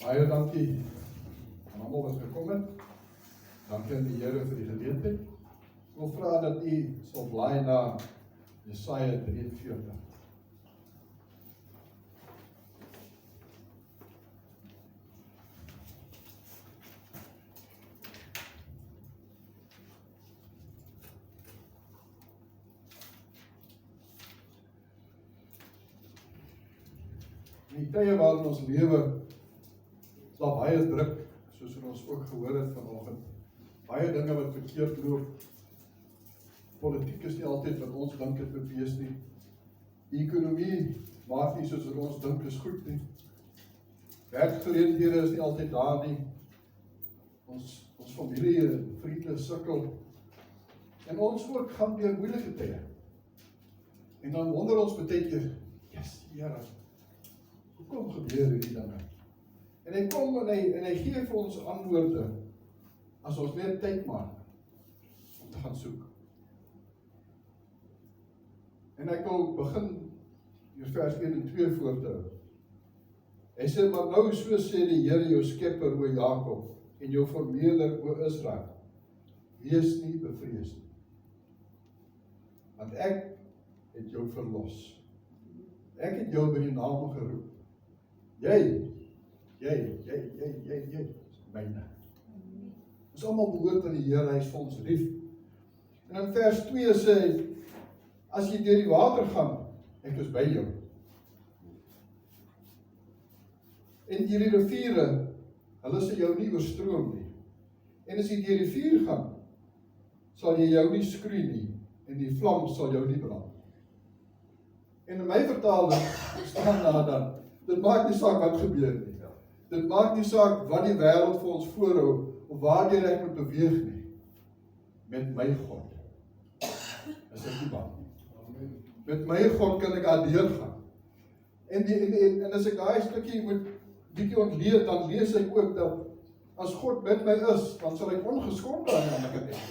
Baie dankie aan almal wat gekom het. Dankie aan die Here vir die geleentheid. Ek wil vra dat u sal blaai na Jesaja 43. In die tye waarin ons lewe, is daar baie druk, soos ons ook gehoor het vanoggend. Baie dinge wat verkeerd loop. Politiek is nie altyd wat ons dink het moet wees nie. Die ekonomie maak nie soos wat ons dink is goed nie. Werkgeleenthede is nie altyd daar nie. Ons familie en vriende sukkel. En ons ook gaan deur moeilike tye. En dan wonder ons baie keer, yes, Here, hoekom gebeur hierdie dinge? En hy kom en hy gee vir ons antwoorde, as ons net tyd maak, om te gaan soek. En ek wil begin, hier vers 1 en 2 voor te hou. Hy sê, maar nou so sê die Here jou skepper, o Jakob, en jou vermeerder, o Israel, wees nie bevrees nie. Want ek het jou verlos. Ek het jou by die naam geroep. Jy, myne. Ons almal behoort aan die Here, hy is vir ons lief. En in vers 2 sê hy, as jy deur die water gaan, ek is by jou. En deur die riviere, hulle sal jou nie oorstroom nie. En as jy deur die vuur gaan, sal jy jou nie skroei nie, en die vlam sal jou nie brand. En in my vertaling staan daar dan, dit maak nie saak wat gebeur nie. Dit maak nie saak wat die wêreld vir ons voorhou, of waardeur ek moet beweeg nie. Met my God is ek nie bang nie. Met my God kan ek daardeur gaan. En as ek daai stukkie moet bietjie ontleed, dan lees ek ook dat as God met my is, dan sal ek ongeskonde aan my wees.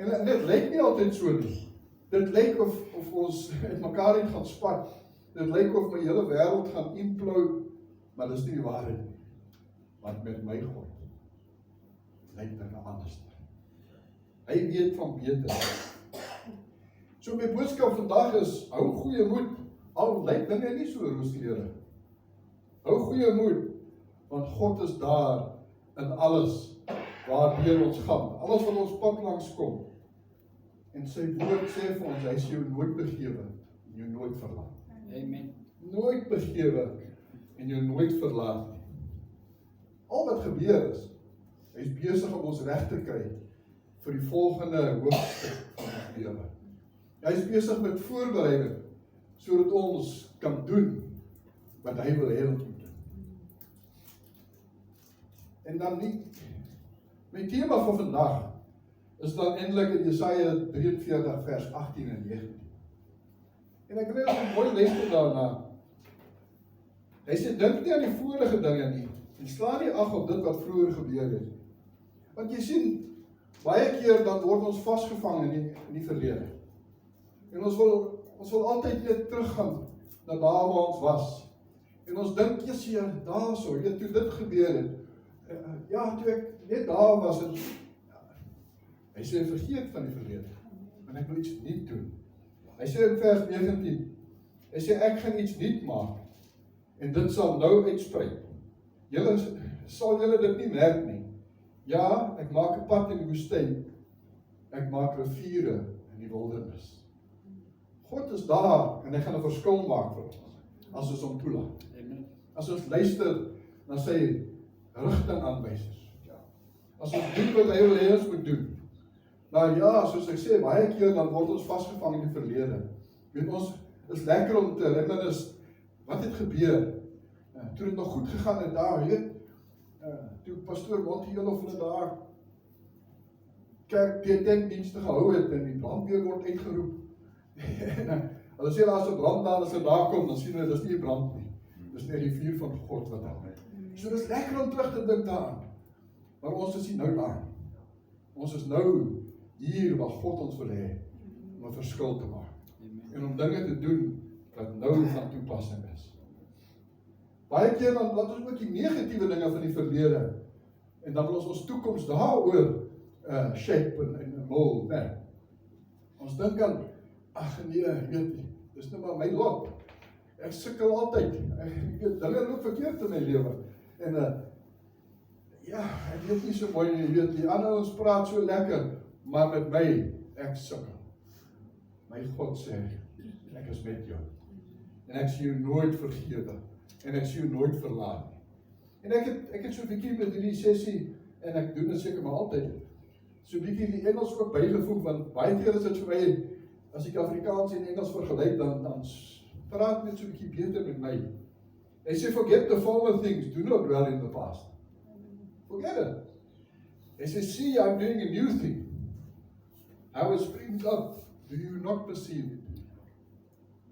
En dit lyk nie altyd so nie. Dit lyk of ons uit mekaar uit gaan spat. Dit lyk of my hele wêreld gaan implode, maar dis nie die waarheid nie. Want met my God lyk dinge anders. Hy weet van beter. So my boodskap vandag is, hou goeie moed, al lyk dinge nie so rooskleurig. Hou goeie moed, want God is daar in alles waardeur ons gaan, alles wat ons pad langs kom. En sy woord sê vir ons, hy is jou nooit begewe en jou nooit verlaat. Amen. Nooit begewe en jou nooit verlaat nie. Al wat gebeur is, hy is besig om ons reg te kry vir die volgende hoofstuk van ons lewe. Hy is besig met voorbereiding, sodat ons kan doen wat hy wil hê ons moet doen. En dan nie, my tema van vandag is dan eintlik in Jesaja 43 vers 18 en 19. En ek wil ons mooi luister daarna. Hy sê, dink nie aan die vorige dinge nie, en sla nie ag op dit wat vroeër gebeur het. Want jy sien, baie keer dan word ons vasgevang in die verlede. En ons wil altyd net teruggaan na daar waar ons was. En ons dink, jy daar so, toe dit gebeur het. Ja, toe ek net daar was, en hy sê, vergeet van die verlede, want ek wil iets nuut doen. Hy sê in vers 19, hy sê, ek gaan iets nuut maak, en dit sal nou uitsprei. Sal julle dit nie merk nie? Ja, ek maak 'n pad in die woestyn, ek maak riviere in die wildernis. God is daar, en hy gaan 'n verskil maak vir ons, as ons hom toelaat. As ons luister na sy rigtingaanwysers. As ons doen wat hy wil hê ons moet doen. Nou ja, soos ek sê, baie keer dan word ons vasgevang in die verlede. Weet ons, is lekker om te herinner is, wat het gebeur? Toe het nog goed gegaan het daar, weet, toe pastoor Montiel of hulle daar kerk denkdienste gehou het, en die brandweer word uitgeroep. En hulle sê, as 'n brand daar, as hulle daar kom, dan sien hulle, dis nie 'n brand nie. Dis net die vuur van God wat daar is. So dis lekker om terug te dink daaraan. Maar ons is nie nou daar. Ons is nou hier waar God ons wil hê, om 'n verskil te maak. En om dinge te doen wat nou van toepassing is. Baie keer dan laat ons ook die negatiewe dinge van die verlede, en dan wil ons toekoms daaroor shape en mold, nee. Ons dink aan, ag nee, weet, dis nou maar my lot. Ek sukkel altyd. Ek weet, dinge loop verkeerd in my lewe. En ja, ek weet nie so mooi nie, weet, die ander ons praat so lekker, maar met my, ek sukkel. My God sê, ek is met jou. En ek sê jou nooit vergewe. En ek sê jou nooit verlaat. En ek het so 'n bietjie met hierdie sessie, en ek doen dit seker maar altyd, so 'n bietjie die Engels ook bygevoeg, want baie keer is dit vir my, as ek Afrikaans en Engels vergelyk, dan praat net so 'n bietjie beter met my. Hy sê, forget the former things, do not dwell in the past. Forget it. Hy sê, see, I'm doing a new thing. How it springs up, do you not perceive it?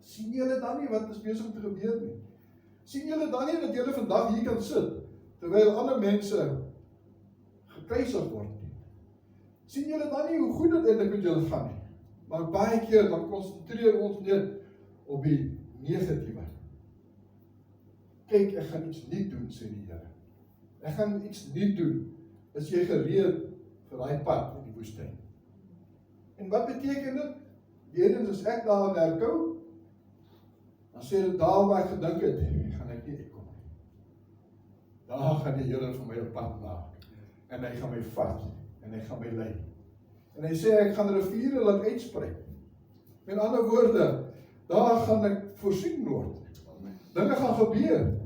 Sien julle dan nie wat is besig om te gebeur nie? Sien julle dan nie dat julle vandag hier kan sit, terwyl ander mense gekruisig word nie? Sien julle dan nie hoe goed dit eintlik met julle gaan nie? Maar baie keer dan konsentreer ons net op die negatiewe. Kyk, ek gaan iets nie doen, sê die Here. Ek gaan iets nie doen. Is jy gereed vir daai pad in die woestyn? En wat beteken dit? Eerder as ek daar in herkou, dan sê dit daar waar ek gedink het, gaan ek nie uitkom nie. Daar gaan die Here vir my 'n pad maak. En hy gaan my vat. En hy gaan my lei. En hy sê, ek gaan riviere laat uitsprei. Met ander woorde, daar gaan ek voorsien word. Dinge gaan gebeur.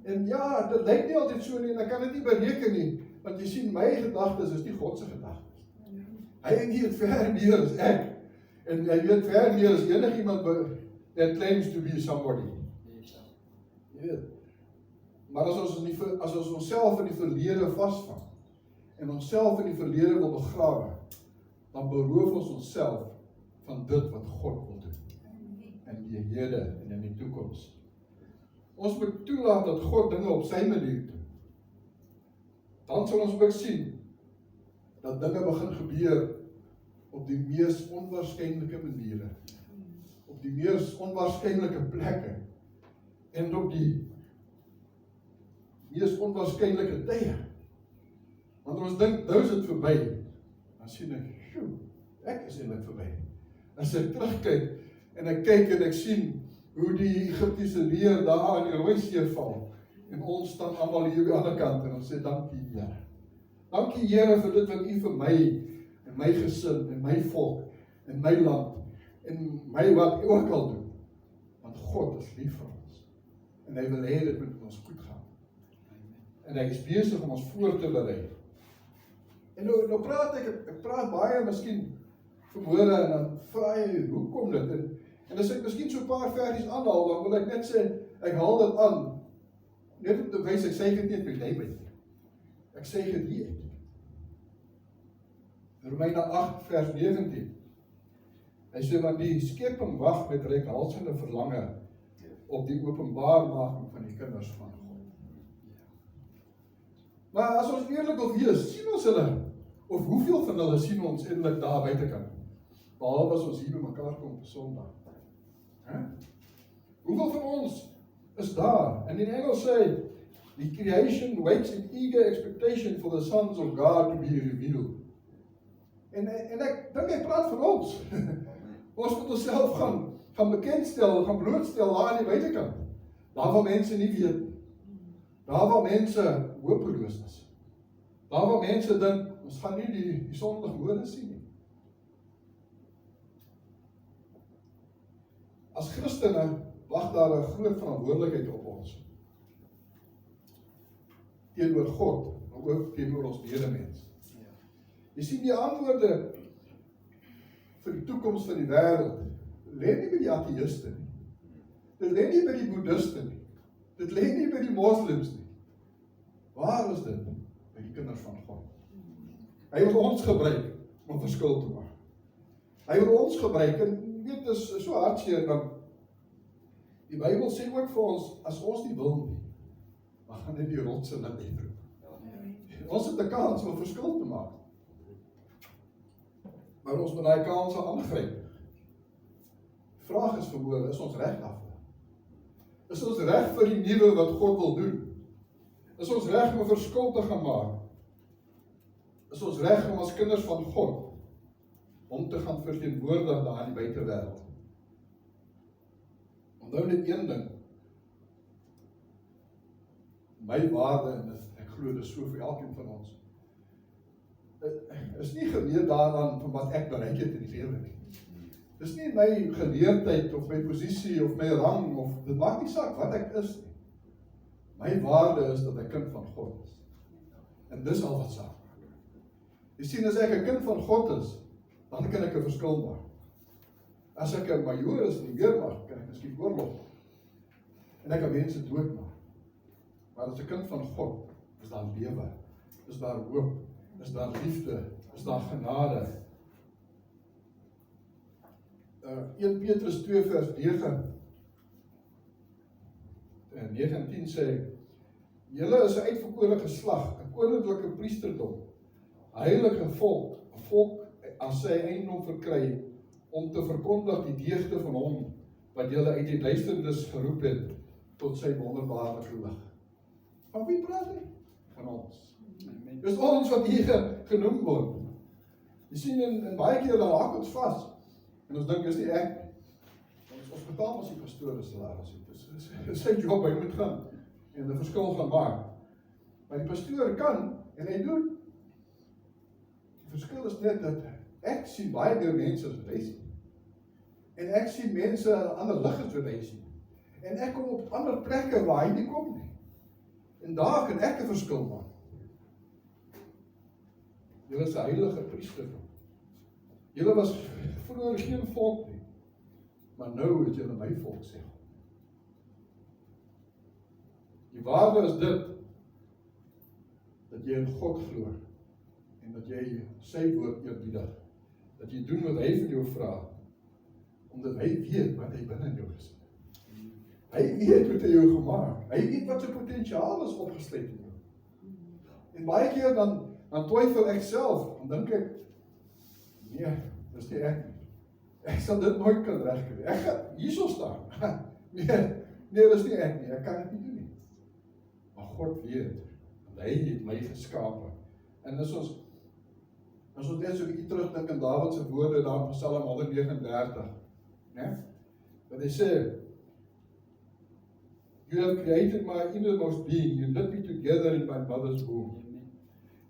En ja, dit lyk nie altyd so nie, en ek kan dit nie bereken nie, want jy sien, my gedagtes is nie God se gedagtes. Hy weet ver meer as ek. En hy weet ver meer as enigiemand that claims to be somebody. Jy weet. Maar as ons onsself in die verlede vasvang, en onsself in die verlede wil begrawe, dan beroof ons onsself van dit wat God wil doen. In die hede en in die toekoms. Ons moet toelaat dat God dinge op sy manier doen. Dan sal ons ook sien, dat dinge begin gebeur op die mees onwaarskynlike maniere. Op die mees onwaarskynlike plekke. En op die mees onwaarskynlike tye. Want ons dink, nou is dit verby. Dan sien ek, ek is eintlik verby. As ek terugkyk, en ek kyk en ek sien, hoe die Egiptiese leer daar in die Rooi See val, en ons staan allemaal hier op die ander kant, en ons sê, dankie Here. Dankie Here vir dit wat U vir my, en my gesin, en my volk, en my land, en my wat U ook al doen. Want God is lief vir ons. En hy wil hê dit moet ons goed gaan. En hy is besig om ons voor te berei. En nou praat ek praat baie miskien vanmôre, en dan vra jy, hoe kom dit? En as ek miskien so 'n paar versies aanhaal, dan wil ek net sê, ek haal dit aan, net om te wys, ek sê dit nie met my uit. Ek sê dit hier uit. Romeine 8 vers 19. Hy sê, want die skepping wag met reikhalsende verlange op die openbaarmaking van die kinders van God. Maar as ons eerlik wil wees, sien ons hulle, of hoeveel van hulle sien ons eintlik daar buitekant? Behalwe as ons hier by mekaar kom op Sondag. Hoeveel van ons is daar? En in Engels sê, the creation waits in eager expectation for the sons of God to be revealed. En ek dink hy praat van ons. Ons moet onsself gaan bekendstel, gaan blootstel daar aan die buitekant. Daar waar mense nie weet. Daar waar mense hopeloos is. Daar waar mense dink, ons gaan nie die sondige sien nie. As Christene wag daar 'n groot verantwoordelikheid op ons. Teenoor God, maar ook teenoor ons medemens. Jy sien die antwoorde vir die toekoms van die wêreld lê nie by die ateïste nie. Dit lê nie by die boeddhiste nie. Dit lê nie by die moslems nie. Waar is dit? By die kinders van God. Hy wil ons gebruik om verskil te maak. Hy wil ons gebruik, en weet, dit is so hartseer, want die Bybel sê ook vir ons, as ons nie wil nie, dan gaan dit die rotse laat uitroep. Ons het 'n kans om verskil te maak. Maar ons moet daai kans aangryp. Vraag is verhoor, is ons reg daarvoor? Is ons reg vir die nuwe wat God wil doen? Is ons reg om 'n verskil te gaan maak? Is ons reg om as kinders van God om te gaan verteenwoordig daar in die buitewêreld? Onthou net een ding. My waarde, en ek glo dit is so vir elkeen van ons, is nie geleer daaraan van wat ek bereik het in die lewe nie. Dis nie my geleerdheid of my posisie of my rang of dit maak nie saak wat ek is nie. My waarde is dat ek kind van God is. En dis al wat saak maak. Jy sien, as ek 'n kind van God is, dan kan ek 'n verskil maak. As ek 'n majoor is in die weermag, kan ek miskien oorlog en ek kan mense doodmaak. Maar as 'n kind van God, is daar lewe, is daar hoop, is daar liefde, is daar genade. 1 Petrus 2 vers 9 en 19 sê, julle is 'n uitverkore geslag, 'n koninklike priesterdom, 'n heilige volk, 'n volk as sy eiendom verkry, om te verkondig die deugde van hom, wat julle uit die duisternis geroep het, tot sy wonderbaarlike lig. Van wie praat hy? Van ons. Dis ons wat hier genoem word. Jy sien, in baie keer dan haak ons vas, en ons dink, is nie ek, ons betaal ons die pastoor salaris, dis sy job, hy moet gaan, en 'n verskil gaan maak. Maar die pastoor kan, en hy doen. Die verskil is net dat ek sien baie meer mense as wat hy sien. En ek sien mense in 'n ander lig as wat hy sien. En ek kom op ander plekke waar hy nie kom nie. En daar kan ek 'n verskil maak. Julle is 'n heilige priesterdom. Julle was vroeër geen volk nie, maar nou is julle my volk, sê God. Die waarde is dit, dat jy in God glo, en dat jy sy woord eerbiedig, dat jy doen wat hy van jou vra, omdat hy weet wat hy binne jou gesit het. Hy weet wat hy jou gemaak, hy weet wat sy potensiaal is opgesluit in jou. En baie keer dan twyfel ek self, dan dink ek, nee, dis nie ek nie. Ek sal dit nooit kan regkry. Ek gaan hierso staan. Nee, dis nie ek nie. Ek kan dit nie doen nie. Maar God weet, want hy het my geskape. En as ons net so 'n bietjie terugdink aan Dawid se woorde daar in Psalm 139, né? Wat hy sê, you have created my innermost being, you knit me together in my mother's womb.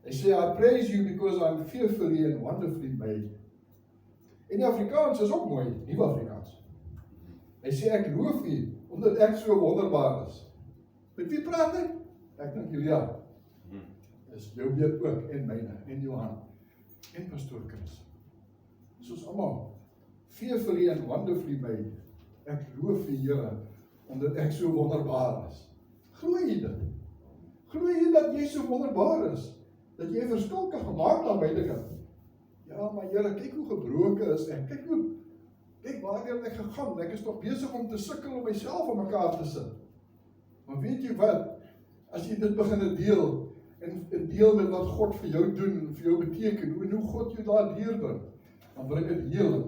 Hy sê, I praise you because I'm fearfully and wonderfully made. En die Afrikaans is ook mooi, Nuwe Afrikaans. Hy sê, ek loof u, omdat ek so wonderbaar is. Met wie praat hy? Ek dink Julia. Is jou weet ook, en myne, en Johan, en pastoor Chris. Soos almal, fearfully and wonderfully made. Ek loof u, Here, omdat ek so wonderbaar is. Glo jy dit? Glo jy dat jy so wonderbaar is? Dat jy 'n verskil kan gemaak aan buitekant? Ja, maar Here, kyk hoe gebroken is ek. Kyk waar ek gegaan. Ek is nog besig om te sukkel om myself aan mekaar te sit. Maar weet jy wat? As jy dit begin deel, en deel met wat God vir jou doen, en vir jou beteken, hoe God jou daar deurbring, dan bring dit heling,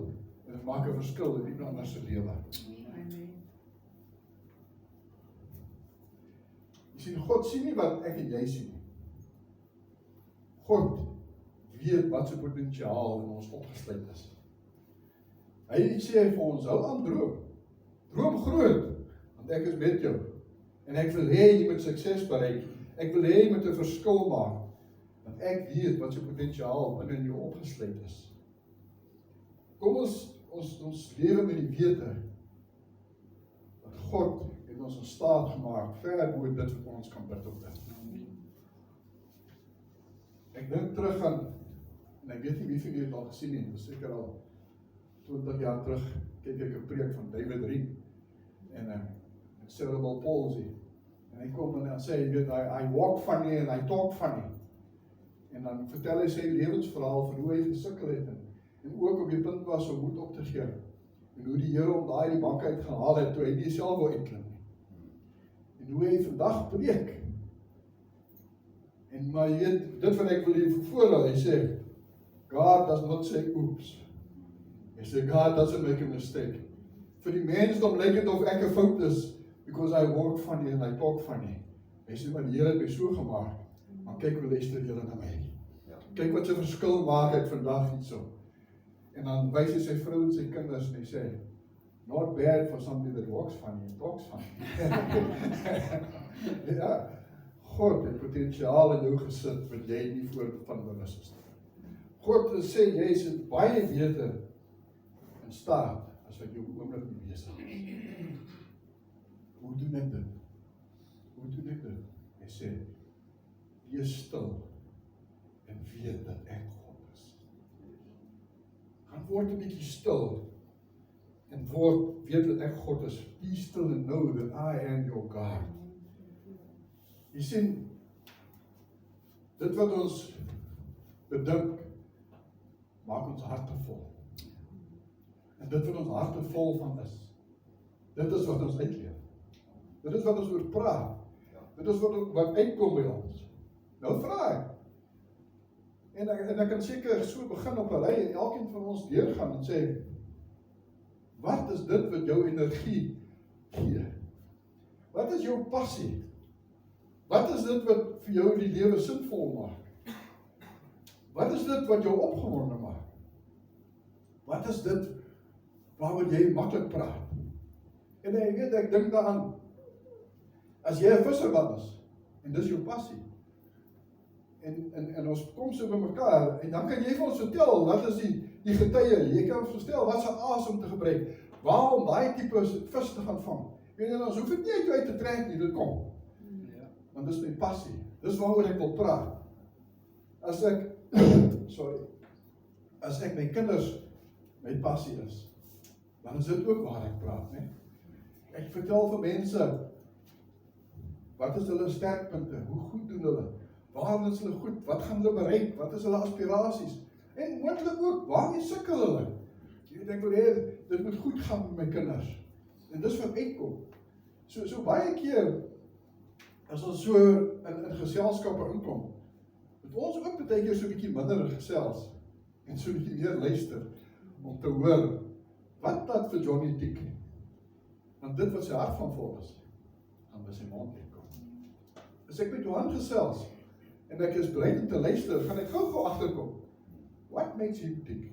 en dit maak 'n verskil in iemand anders se lewe. Jy sien, God sien nie wat ek en jy sien nie. God weet wat se potensiaal in ons opgesluit is. Hy sê vir ons, hou aan droom. Droom groot, want ek is met jou. En ek wil hê jy moet sukses bereik. Ek wil hê jy moet 'n verskil maak. Want ek weet wat se potensiaal binne in jou opgesluit is. Kom ons lewe met die wete dat God het ons in staat gemaak, ver bo dit wat ons kan bid op dit. Ek dink terug aan, en ek weet nie wie van julle het al gesien nie, dis seker al 20 jaar terug, kyk ek 'n preek van David Reed, en cerebral palsy, en hy kom en dan sê, jy weet, I walk funny and I talk funny, en dan vertel hy sy lewensverhaal van hoe hy gesukkel het, en ook op die punt was om moed op te gee, en hoe die Here hom daai die bank uit gehaal het, toe hy nie self wou uitklim nie, en hoe hy vandag preek, en maar jy weet, dit wat ek wil hier voorhou, hy sê, God does not say oops, hy sê, God doesn't make a mistake, vir die mens dan lyk het of ek 'n fout is, because I walk funny and I talk funny. Hy sê, maar die Here het my so gemaak, maar kyk hoe luister julle na my. Kyk wat sy verskil maak uit vandag hierso. En dan wys hy sy vrou en sy kinders en hy sê, not bad for somebody that walks funny and talks funny. Ja, God het potensiaal in jou gesit wat jy nie voor van bewus is. God sê, jy is baie beter in staat as wat jou oomblik nie besig is. Hoe doen ek dit? Hoe doen ek dit? Hy sê, wees stil en weet dat ek God is. Gaan word 'n bietjie stil en weet dat ek God is. Be still and know that I am your God. Jy sien, dit wat ons bedink, maak ons harte vol. En dit wat ons harte vol van is, dit is wat ons uitleef. Dit is wat ons oor praat. Dit is wat uitkom by ons. Nou vra ek. En ek kan seker so begin op 'n ry en elkeen van ons deurgaan en sê, wat is dit wat jou energie gee? Wat is jou passie? Wat is dit wat vir jou die lewe sinvol maak? Wat is dit wat jou opgewonde maak? Wat is dit waaroor jy maklik praat? En jy weet, ek dink daaraan, as jy 'n visserman is, en dis jou passie, en ons kom so by mekaar, en dan kan jy vir ons vertel, wat is die getuie, jy kan ons vertel, wat is 'n asem te gebruik, waarom daai tipe vis te gaan vang. Weet jy, ons hoef dit nie uit te trek nie, dit kom. Want dis my passie, dis waaroor ek wil praat. As ek my kinders my passie is, dan is dit ook waar ek praat, né? Ek vertel vir mense, wat is hulle sterkpunte, hoe goed doen hulle, waar is hulle goed, wat gaan hulle bereik, wat is hulle aspirasies, en moontlik ook, waarmee sukkel hulle. Jy dink, dit moet goed gaan met my kinders, en dis wat uitkom. So baie keer, as ons so in geselskappe inkom, het ons ook baie keer so 'n bietjie minder gesels, en so 'n bietjie meer luister, om te hoor, wat dat vir Johnny Tiek, want dit wat sy hart van vol is, gaan by sy mond uitkom. As ek met Johan gesels, en ek is bereid om te luister, gaan ek gou agterkom, what makes him tick?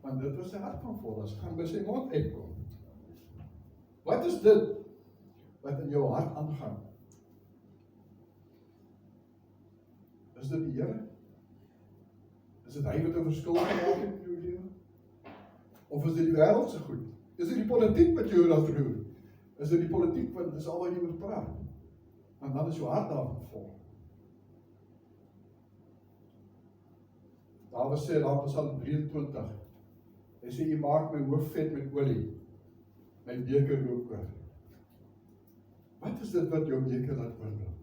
Want dit wat sy hart van vol is, gaan by sy mond uitkom. Wat is dit, wat in jou hart aangaan? Is dit die Here? Is dit hy wat 'n verskil gemaak het in jou lewe? Of is dit die wêreldse goed? Is dit die politiek wat jou laat roer? Is dit die politiek wat dis al wat jy moet praat? Want dan is jou hart daarvan vol. Dawid sê daar in Psalm 23, hy sê, jy maak my hoof vet met olie, my beker loop oor. Wat is dit wat jou beker laat oorloop?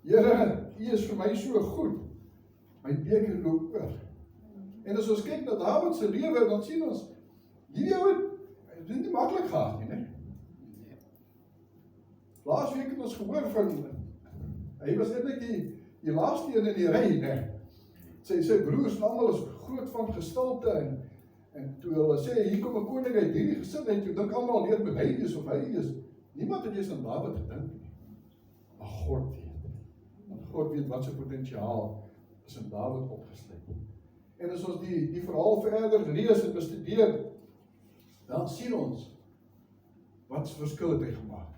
Here, U is vir my so goed, my beker loop oor. En as ons kyk na Dawid se lewe, dan sien ons, hierdie ou het nie maklik gehad nie, né? Laasweek het ons gehoor van, hy was eintlik die laaste een in die ry, né? Sy broers en almal is groot van gestalte, en toe hulle sê, hier kom 'n koning uit hierdie gesin, en toe dink almal, leer met hy is of hy is. Niemand het eens aan Dawid gedink nie. Maar God weet. Want God weet wat sy potensiaal is in Dawid opgesluit. En as ons die verhaal verder lees en bestudeer, dan sien ons, wat verskil het hy gemaak.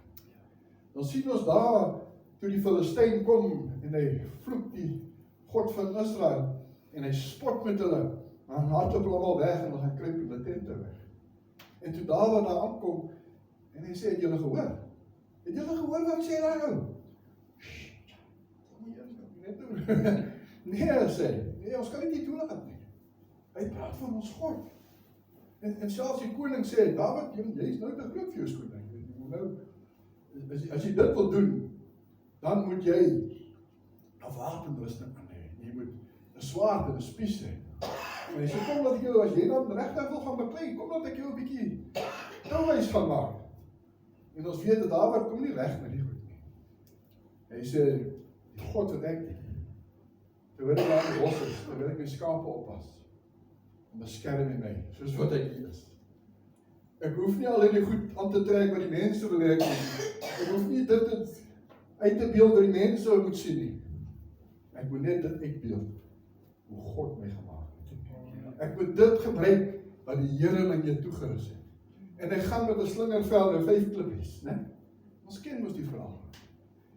Dan sien ons daar, toe die Filistyn kom, en hy vloek die God van Israel, en hy spot met hulle, dan hardloop hulle al weg, en hulle gaan kruip in die tente weg. En toe Dawid daar aankom, en hy sê, het julle gehoor? Het julle gehoor wat sê daar nou? Nee, sê, nee, ons kan dit nie toelaat nie. Hy praat van ons God. En selfs die koning sê, Dawid, jy is nou te groot vir jou koning. Nou, as jy dit wil doen, dan moet jy 'n wapenrusting aan hê. Jy moet 'n swaard en 'n spies hê. En hy sê, kom dat ek jou, as jy dan regtig wil gaan beklei, kom dat ek jou 'n bietjie touwys gaan maak. En ons weet dat Dawid kom nie weg met die goed nie. Hy sê, die God wat ek dien, terwyl ek daar in die bos is, terwyl ek my skape oppas, en beskerm hy my, soos wat ek is. Ek hoef nie al die goed aan te trek wat die mense wil hê ek moet. Ek hoef nie dit uit te beeld wat die mense moet sien nie. Ek moet net dit uitbeeld hoe God my gemaak het. Ek moet dit gebruik wat die Here my mee toegerus het. En hy gaan met 'n slingervel en 5 klippies, né? Ons ken mos die verhaal.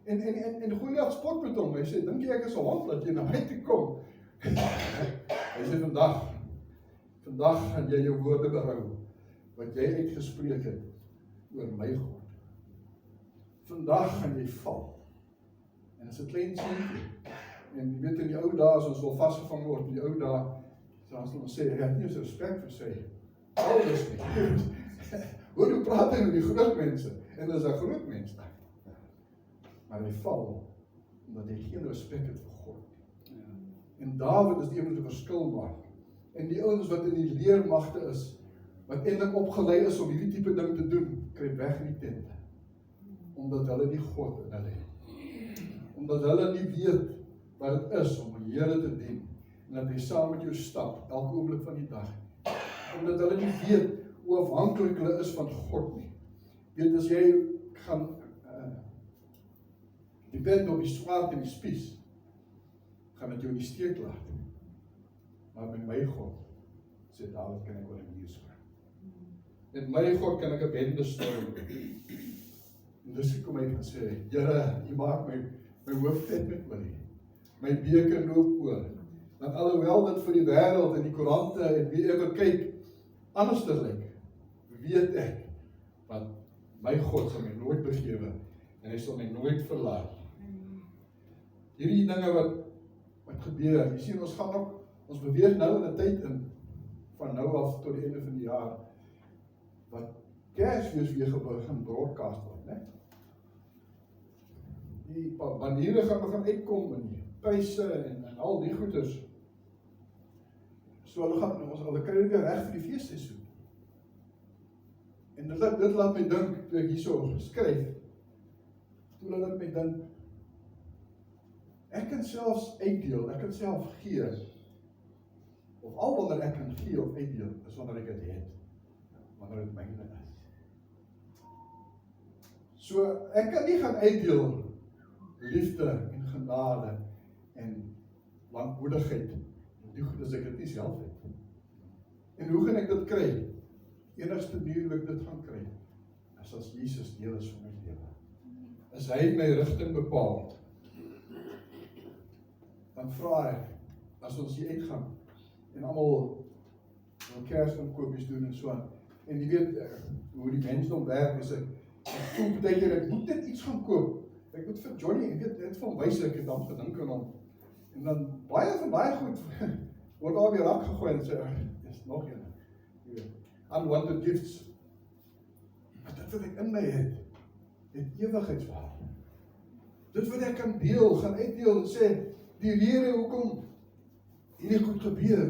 En Goliat spot met hom. Hy sê, dink jy ek is 'n hond dat jy na my toe kom? Hy sê vandag gaan jy jou woorde berou wat jy uitgespreek het oor my God. Vandag gaan jy val. En as 'n klein seentjie. En jy weet in die ou dae as ons wil vasgevang word, in die ou dae, as ons sê, hy het nie eens respek vir sy ouders nie. Hoe praat hy met die groot mense? En dis 'n groot mens daar. Maar hy val, omdat hy geen respek het vir God. En Dawid is die een wat 'n verskil maak. En die ouens wat in die leermagte is, wat eintlik opgelei is om hierdie tipe ding te doen, kruip weg in die tente. Omdat hulle nie God in hulle het. Omdat hulle nie weet wat het is om die Here te dien. En dat hy saam met jou stap, elke oomblik van die dag. Omdat hulle nie weet hoe afhanklik hulle is van God nie. Weet, as jy gaan depend op die swaard en die spies, gaan dit jou in die steek laat. Maar met my God, sê Dawid, kan ek oor 'n muur spring. Met my God kan ek 'n bende storm. En dis hoekom hy kan sê, Here, U maak my hoof vet met olie. My beker loop oor. Want alhoewel dit vir die wêreld en die koerante en wie ever kyk, anders te lyk, weet ek, want my God sal my nooit begewe en hy sal my nooit verlaat. Hierdie dinge wat gebeur, jy sien, ons beweeg nou in 'n tyd in, van nou af tot die einde van die jaar, wat Kersfees weer begin broadcast word, né? Die maniere gaan begin uitkom en die pryse en al die goeders. So hulle kry dit weer reg vir die feesseisoen. En dit laat my dink, toe ek hierso skryf, toe laat my dink, ek kan selfs uitdeel, ek kan self gee, of al wanneer ek kan gee of uitdeel, is wanneer ek dit het, wanneer dit myne is. So, ek kan nie gaan uitdeel liefde en genade en lankmoedigheid, die goed as ek dit nie self het. En hoe gaan ek dit kry? Enigste manier hoe ek dit gaan kry, is as Jesus deel is van my lewe. As hy my rigting bepaal, dan vra ek, as ons hier uitgaan, en almal Kersinkopies doen en so aan, en jy weet, hoe die mensdom werk, is ek voel betekent, ek moet dit iets gaan koop, ek moet vir Johnny, ek weet, net van wys ek het dan gedink aan hom, en dan baie van baie goed, word al weer rak gegooi, en sê, is nog een, unwanted gifts, maar dit wat ek in my het ewigheidswaarde, dit wat ek kan deel, gaan uitdeel, en sê, die rede hoekom hierdie goed gebeur,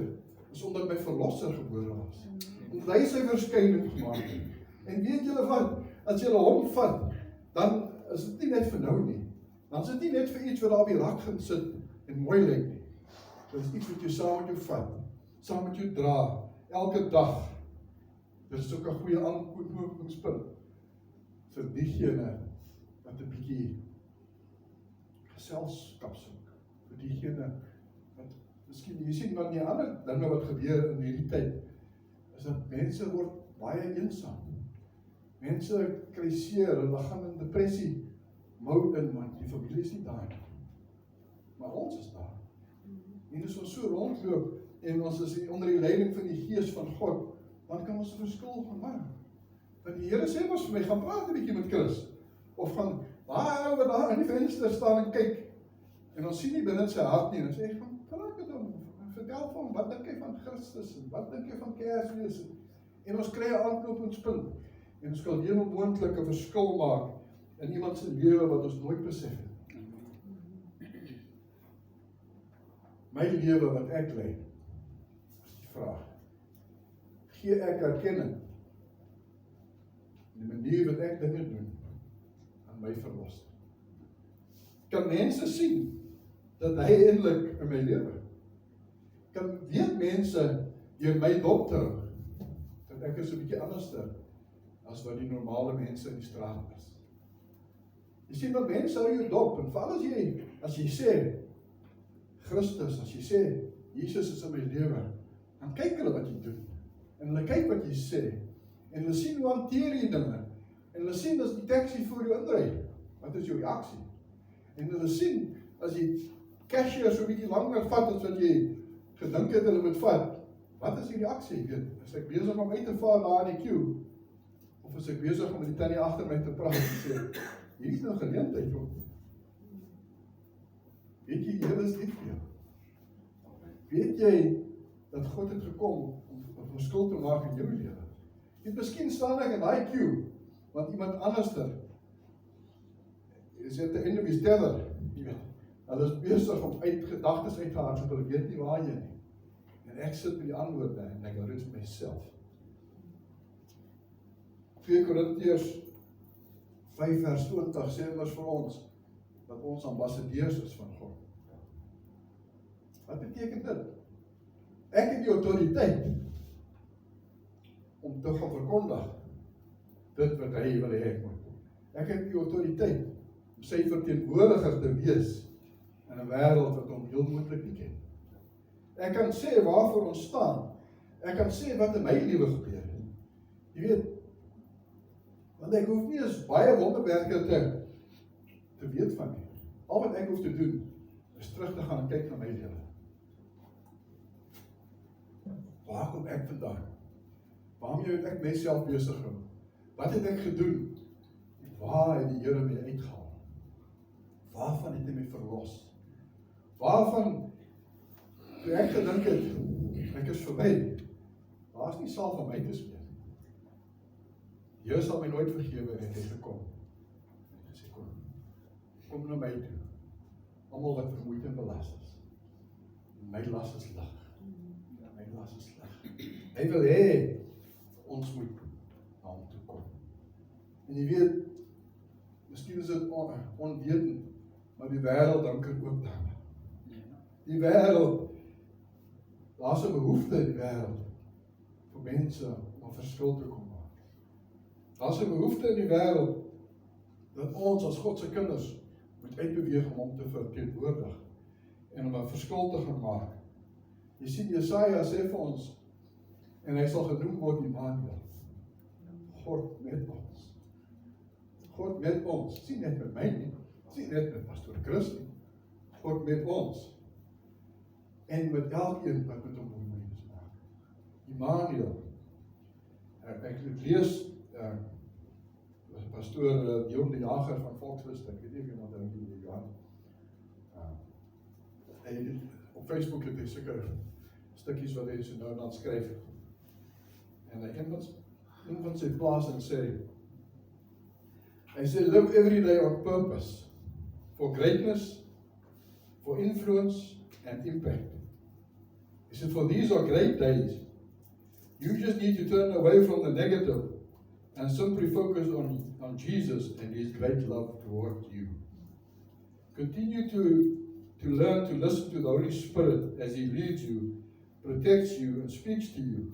is omdat my verlosser gebore was. Omdat hy sy verskyning gemaak het. En weet julle wat, as julle hom vat, dan is dit nie net vir nou nie. Dan is dit nie net vir iets wat daar op die rak gaan sit en mooi lyk nie. Dit is iets wat jy saam met jou vat, saam met jou dra, elke dag. Dit is ook 'n goeie aanknopingspunt vir diegene wat 'n bietjie geselskap soek, vir diegene wat miskien, jy sien wat die ander dinge wat gebeur in hierdie tyd, is dat mense word baie eensaam. Mense kry seer, hulle gaan in depressie mode in, want die familie is nie daar nie. Maar ons is daar. En as ons so rondloop, en ons is onder die leiding van die Gees van God, dan kan ons 'n verskil gaan maak. Want die Here sê mos vir my, gaan praat 'n bietjie met Chris, of gaan, wat daar in die venster staan en kyk, en ons sien nie binne sy hart nie, en sê, gaan praat met hom, vertel van hom, wat dink hy van Christus, en wat dink hy van Kersfees, en ons kry 'n aanknopingspunt, en ons kan heel onmoontlik 'n verskil maak, in iemand se lewe wat ons nooit besef het. My lewe wat ek lei, is die vraag, gee ek erkenning, in die manier wat ek dinge doen, aan my verlosser. Kan mense sien, dat hy eintlik in my lewe, kan weet mense, deur my dop te hou, dat ek is 'n bietjie anderster, as wat die normale mense in die straat is. Jy sien, wat mense hou jou dop, en veral as jy sê, Christus, as jy sê, Jesus is in my lewe, dan kyk hulle wat jy doen, en hulle kyk wat jy sê, en hulle sien hoe hanteer jy dinge, en hulle sien as die taxi voor jou inry, wat is jou reaksie? En hulle sien, as die cashier so 'n bietjie langer vat as wat jy gedink het hulle moet vat, wat is die reaksie? Is ek besig om uit te vaar daar in die queue? Of is ek besig om met die tannie agter my te praat en sê, hier is nou geleentheid hoor. Weet jy, Here is lief vir jou. Weet jy, dat God het gekom om 'n verskil te maak in jou lewe? Jy miskien staan ek in daai queue, want iemand anderster, is at the end of his tether, jy weet, hulle is besig om gedagtes uit te haal, hulle weet nie waar jy nie. En ek sit met die antwoorde en ek rus myself. 2 Korintiërs 5 vers 20 sê ons vir ons, dat ons ambassadeurs is van God. Wat beteken dit? Ek het die autoriteit om te gaan verkondig dit wat hy wil hê ek moet doen. Ek het die autoriteit om sy verteenwoordiger te wees in 'n wêreld wat hom heel moontlik nie ken. Ek kan sê waarvoor ons staan. Ek kan sê wat in my lewe gebeur. Jy weet, want ek hoef nie eens baie wonderwerke te weet van nie. Al wat ek hoef te doen, is terug te gaan en kyk na my lewe. Waar kom ek vandaan? Waarmee het ek myself besig gehou? Wat het ek gedoen? Waar het die Here my uitgehaal? Waarvan het hy my verlos? Waarvan, toe ek gedink het, ek is verby, daar is nie saal van my te speel. Die Here sal my nooit vergewe en het gekom. En sê, kom na my toe. Almal wat vermoeid en belas is. My las is lig. My las is lig. Hy wil hê, ons moet na hom toe kom. En jy weet, miskien is dit onwetend, maar die wêreld danker ook daarna. Die wêreld, daar's 'n behoefte in die wêreld vir mense om 'n verskil te kom maak. Daar's 'n behoefte in die wêreld dat ons as God se kinders moet uitbeweeg om hom te verteenwoordig en om 'n verskil te gaan maak. Jy sien, Jesaja sê vir ons, en hy sal genoem word Immanuel. God met ons. God met ons. Sien net met my nie. Sien net met Pastor Chris nie. God met ons. En met elkeen wat met hom bemoeid is maak. Immanuel. Ek het lees, Pastor Dion die Jager van Volksrust, ek weet nie of iemand daar die Johan. Op Facebook het hy sulke stukkies wat hy so nou dan skryf. En een van sy plaas en sê, hy sê, live every day on purpose, for greatness, for influence and impact. He said, for these are great days. You just need to turn away from the negative and simply focus on Jesus and His great love towards you. Continue to learn to listen to the Holy Spirit as He leads you, protects you, and speaks to you.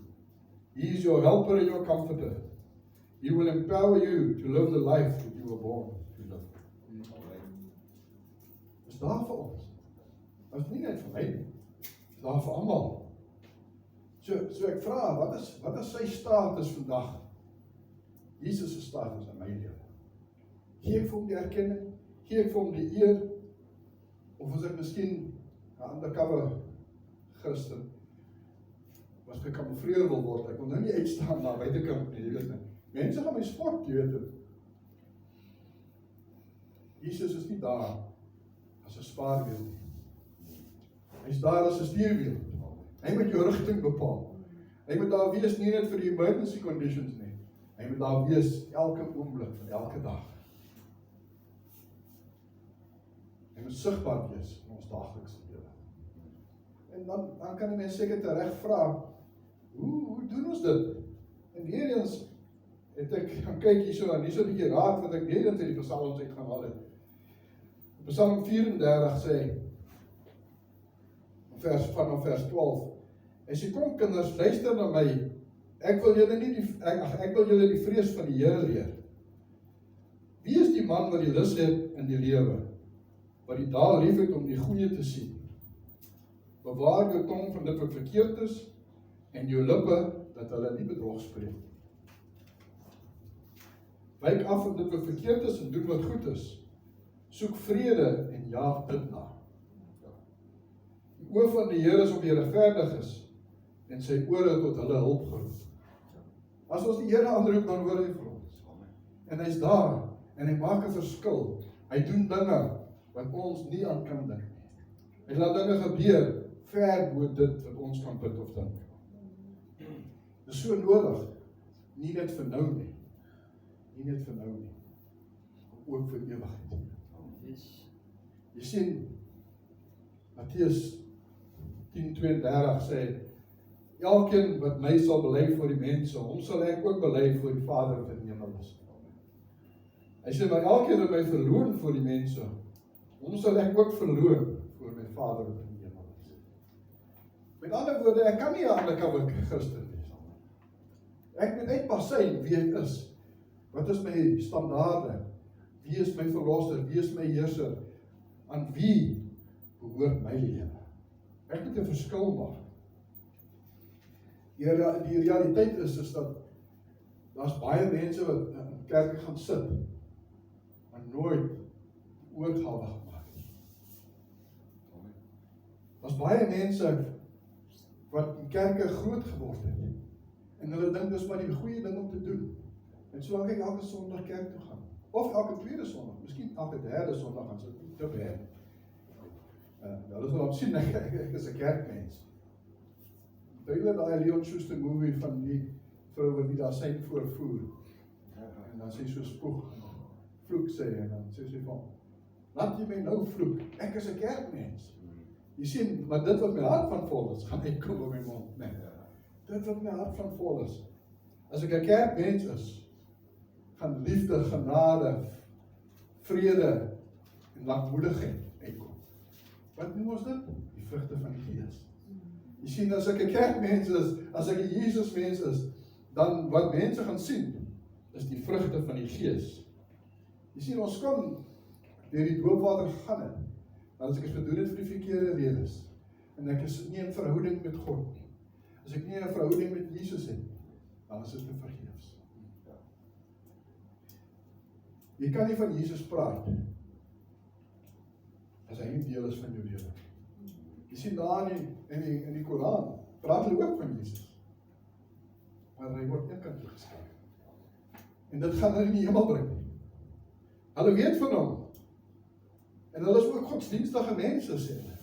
He is your helper and your comforter. He will empower you to live the life that you were born to live. Dis daar vir ons. Dit is nie net vir my nie. Dis daar vir almal. So ek vra, wat is sy status vandag? Jesus se status in my lewe. Gee ek vir hom die erkenning? Gee ek vir hom die eer? Of is ek miskien 'n undercover Christen? As gekamoufleer wil word, ek wil nou nie uitstaan na buitekant nie, jy weet nie. Mense gaan my spot, jy weet dit. Jesus is nie daar as 'n spaarwiel nie. Hy is daar as 'n stuurwiel. Hy moet jou rigting bepaal. Hy moet daar wees nie net vir die emergency conditions nie. Hy moet daar wees elke oomblik van elke dag. Hy moet sigbaar wees in ons daaglikse lewe. En dan kan die mens seker tereg vra, hoe doen ons dit? En weer eens het ek gaan kyk hierso en hierso 'n bietjie raad wat ek weer in die psalms uit gaan haal het. Psalm 34 sê, vanaf vers 12, hy sê, kom kinders, luister na my, Ek wil julle die vrees van die Here leer. Wie is die man wat die lus het in die lewe, wat die dae lief het om die goeie te sien? Bewaar jou tong van dit wat verkeerd is, en jou lippe, dat hulle nie bedrog spreek. Wyk af van dit wat verkeerd is en doen wat goed is. Soek vrede en jaag dit na. Die oë van die Here is op die regverdiges en sy ore tot hulle hulp geroep. As ons die Here aanroep, dan hoor hy vir ons. En hy's daar en hy maak 'n verskil. Hy doen dinge wat ons nie aan kan dink nie. Hy laat dinge gebeur ver bo dit wat ons kan bid of dink. Dis so nodig, nie net vir nou nie. Nie net vir nou nie, maar ook vir ewigheid. Jy sien, Matteus 10:32 sê, elkeen wat my sal bely voor die mense, hom sal ek ook bely voor die Vader wat in die hemel is. Hy sê, maar elkeen wat my verloon voor die mense, hom sal ek ook verloon voor my Vader wat in die hemel is. Met ander woorde, ek kan nie 'n undercover Christen wees. Ek moet uitpas sy wie ek is. Wat is my standaarde? Wie is my verlosser? Wie is my heerser? Aan wie behoort my lewe? Ek moet 'n verskil maak. Die realiteit is dat daar's baie mense wat in kerke gaan sit, maar nooit die oorgawe gemaak het. Daar's baie mense wat in kerke groot geword het, en hulle dink dis maar die goeie ding om te doen. En solank ek elke Sondag kerk toe gaan, of elke tweede Sondag, miskien elke derde Sondag, as dit nie te baie. Dat is wat ons sien, ek is 'n kerkmens. Duidelik daai Leon Schuster movie van die vrou wat die daar sy voorvoer. En dan sê sy so spoeg, vloek sê, en dan sê sy van, laat jy my nou vloek, ek is 'n kerkmens. Jy sien, maar dit wat my hart van vol is, gaan uitkom op my mond. Nee, dit wat my hart van vol is. As ek 'n kerkmens is, gaan liefde, genade, vrede en lankmoedigheid uitkom. Wat noem ons dit? Die vrugte van die Gees. Jy sien, as ek 'n kerkmens is, as ek 'n Jesusmens is, dan wat mense gaan sien, is die vrugte van die Gees. Jy sien, ons kan deur die doopwater gegaan het, maar as ek het gedoen het vir die verkeerde redes, en ek is nie in verhouding met God nie, as ek nie 'n verhouding met Jesus het, dan is dit vergeefs. Jy kan nie van Jesus praat as hy nie deel is van jou lewe. Jy sien daar in die Koran, praat hulle ook van Jesus. Maar hy word eenkant toegeskryf. En dit gaan hulle in die hemel bring. Hulle weet van hom. En hulle is ook godsdienstige mense, sê hulle.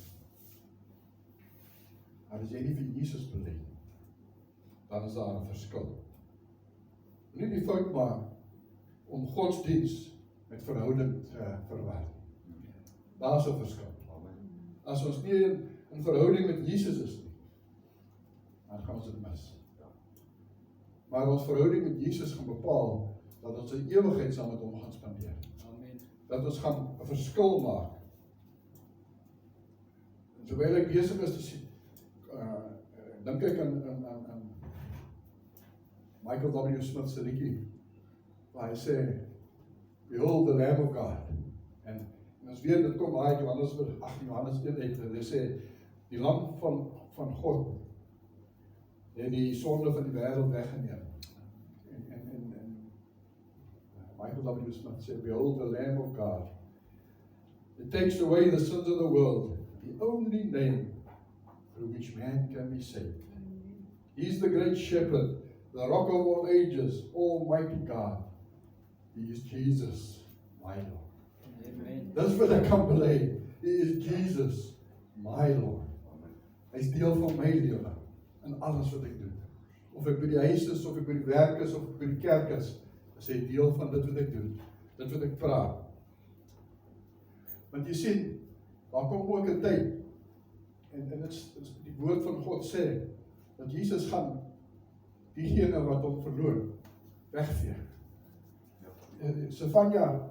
Maar as jy nie vir Jesus bely, dan is daar 'n verskil. Nie die fout maak om godsdienst met verhouding te verwar. Daar is 'n verskil. As ons nie in verhouding met Jesus is nie, dan gaan ons dit mis. Maar ons verhouding met Jesus gaan bepaal dat ons 'n ewigheid saam met hom gaan spandeer. Dat ons gaan 'n verskil maak. En terwyl ek besig is te sien, dink ek aan Michael W. Smith se liedjie, waar hy sê, behold the Lamb of God. En ons weet, dit kom uit Johannes 1 uit, hy sê, die lam van God, het die sonde van die wêreld weggeneem. En Michael W. Smith sê, behold the Lamb of God. It takes away the sins of the world, the only name through which man can be saved. He's the great shepherd, the rock of all ages, almighty God. He is Jesus, my Lord. Amen. Dis wat ek kan bely. He is Jesus, my Lord. Hy is deel van my lewe, in alles wat ek doen. Of ek by die huis is, of ek by die werk is, of ek by die kerk is hy deel van dit wat ek doen, dit wat ek praat. Want jy sien, daar kom ook 'n tyd, en dit is die woord van God sê, dat Jesus gaan diegene wat hom verloon, wegvee. Sefanja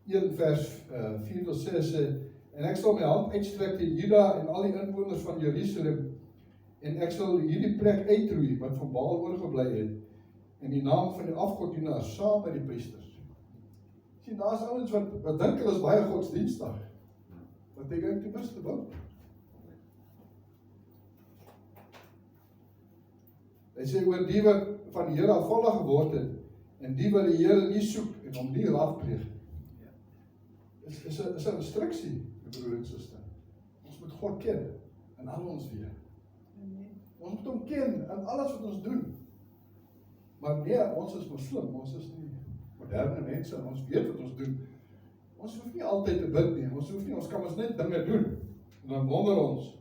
1 vers 4-6 sê, en ek sal my hand uitstrek teen Juda en al die inwoners van Jerusalem, en ek sal hierdie plek uitroei, wat van Baal oorgebly het, in die naam van die afgodienaars, saam met die priesters. Sien, daar is ouens wat dink hulle is baie godsdienstig, wat ek uit die beste bou. Hy sê oor die wat van die Here afvallig geword het, en die wat die Here nie soek, en hom nie raadpleeg. Is 'n instruksie, my broer en suster. Ons moet God ken, in al ons weë. Ons moet hom ken, in alles wat ons doen. Maar nee, ons is moslim, ons is nie moderne mense, ons weet wat ons doen. Ons hoef nie altyd te bid nie, ons kan ons net dinge doen. En dan wonder ons,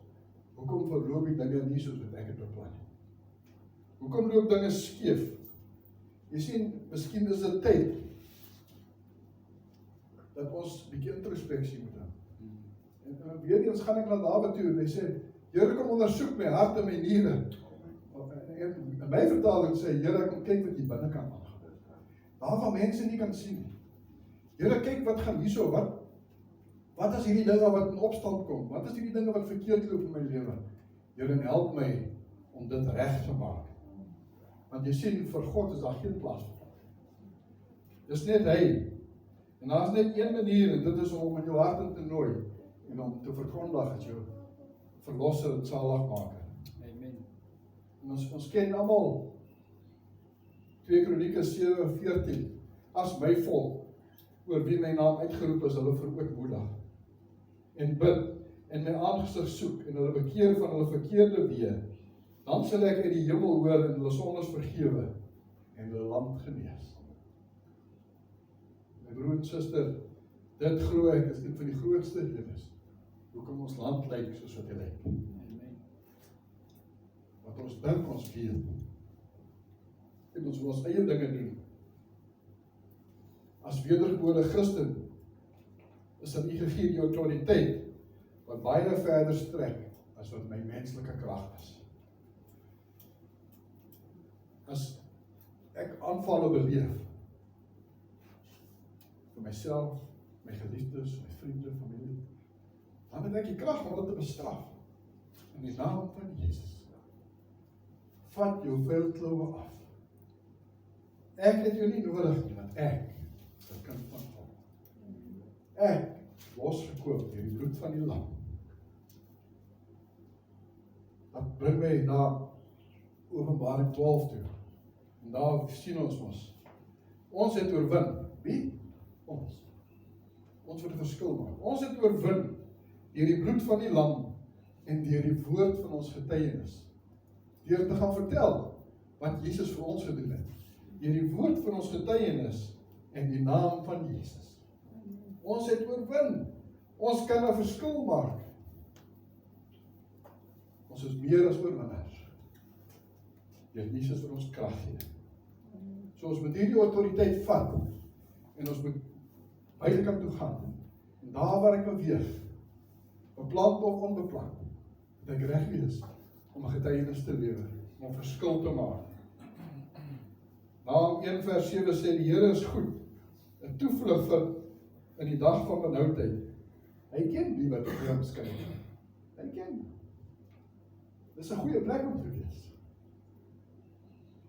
hoekom verloop die dinge nie soos wat ek het beplan nie? Hoekom loop dinge skeef? Jy sien, miskien is dit tyd dat ons 'n bietjie introspeksie moet doen. En weer eens gaan ek na Dawid toe en hy sê, Here, kom ondersoek my hart en my niere. In my vertaling sê, Here, kom kyk wat hier binnekant aangaan. Waarvan mense nie kan sien nie. Here, kyk wat gaan hierso, wat is hierdie dinge wat in opstand kom? Wat is hierdie dinge wat verkeerd loop in my lewe? Here, help my om dit reg te maak. Want jy sien, vir God is daar geen plaas vir. Dis net hy. En daar is net een manier, en dit is om hom in jou hart in te nooi, en om te verkondig as jou verlosser en zaligmaker. Amen. En ons ken almal 2 Kronieke 7:14, as my volk, oor wie my naam uitgeroep is, hulle verootmoedig, en bid, en my aangesig soek, en hulle bekeer van hulle verkeerde weë, dan sal ek uit die hemel hoor en hulle sondes vergewe, en hulle land genees. My broer en suster, dit glo ek is een van die grootste redes, hoekom ons land lyk soos wat hy lyk. Amen. Wat ons dink ons weet, en ons wil ons eie dinge doen. As wedergebore Christen, is aan u gegee die autoriteit, wat baie verder strek, as wat my menslike krag is. As ek aanvalle beleef, vir myself, my geliefdes, my vriende, familie, dan het ek die krag om dit te bestraf, in die naam van Jesus. Vat jou veldkloue af. Ek het jou nie nodig nie, want ek is 'n kind van God. Ek losgekoop deur die bloed van die lam. Dat bring my na Openbaring 12 toe. En daar sien ons mos. Ons het oorwin. Wie? Ons. Ons wat 'n verskil maak. Ons het oorwin deur die bloed van die lam en deur die woord van ons getuienis. Deur te gaan vertel wat Jesus vir ons gedoen het. Deur die woord van ons getuienis en die naam van Jesus. Ons het oorwin. Ons kan 'n verskil maak. Ons is meer as oorwinnaars. Deur Jesus wat ons krag gee. So ons moet hierdie autoriteit vat en ons moet buitekant toe gaan. En daar waar ek beweeg, beplant of onbeplant, moet ek reg wees om 'n getuienis te lewer, om 'n verskil te maak. Naam 1 vers 7 sê, die Here is goed, 'n toevlug vir in die dag van benoudheid. Hy ken die wat vir hom skyn. Hy ken. Dis 'n goeie plek om te wees.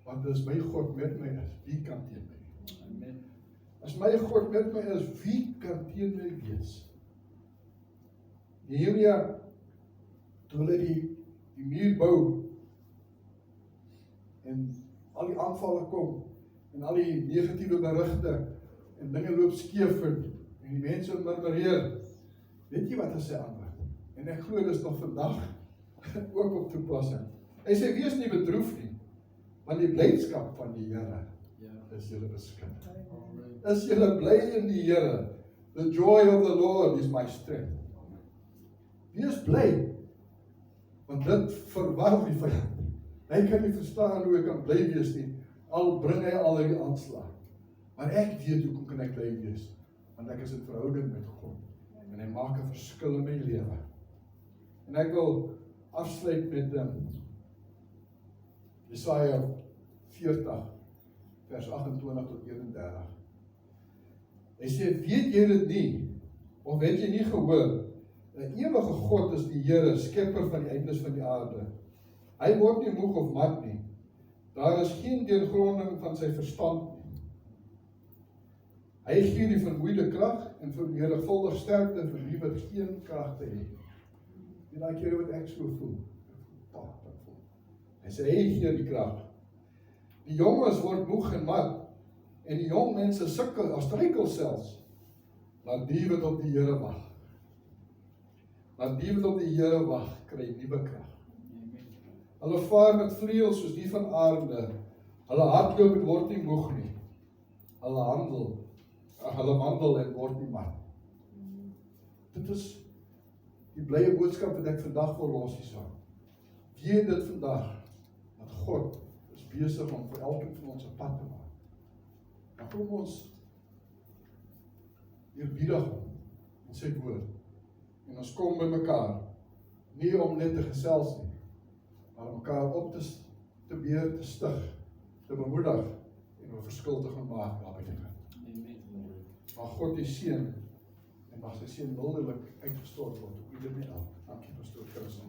Want as my God met my is, wie kan teen my? Amen. As my God met my is, wie kan teen my wees? Nehemia, toe hulle die muur bou, en al die aanvalle kom, en al die negatiewe berigte, en dinge loop skeef, en die mense murmureer, weet jy wat hy sê antwoord? En ek glo dis nog vandag ook op toepassing. Hy sê, wees nie bedroef nie, want die blydskap van die Here is julle beskik. Is julle bly in die Here? The joy of the Lord is my strength. Wees bly, want dit verwar die vyand. Hy kan nie verstaan hoe ek kan bly wees nie, al bring hy al die aanslag. Maar ek weet hoekom kan ek bly wees, want ek is in verhouding met God, en hy maak 'n verskil in my lewe. En ek wil afsluit met Jesaja 40, vers 28 tot 31. Hy sê, weet jy dit nie, of het jy nie gehoor, 'n ewige God is die Here, skepper van die eindes van die aarde. Hy word nie moeg of mat nie. Daar is geen deurgronding van sy verstand nie. Hy gee die vermoeide krag en vermenigvuldig sterkte vir wie wat geen krag te het. En daai keer wat ek so voel. Hy sê hy gee die krag. Die jonges word moeg en mat en die jong mense sukkel, struikel selfs. Maar die wat op die Here wag. Maar die wat op die Here wag, kry nuwe krag. Hulle vaar met vleuels soos die van aarde. Hulle hardloop en word nie moeg nie. Hulle wandel en word nie mat. Dit is die blye boodskap wat ek vandag wil los hierso. Weet dit vandag, dat God is besig om vir elkeen van ons 'n pad te maak. Dan kom ons eerbiedig in sy woord. En ons kom by mekaar, nie om net te gesels nie, maar om mekaar op te weer te stig, te bemoedig en 'n verskil te gaan maak daar by die Here. Mag God die seën en mag sy seën wonderlik uitgestort word op ieder mens. Dankie pastoor Chris.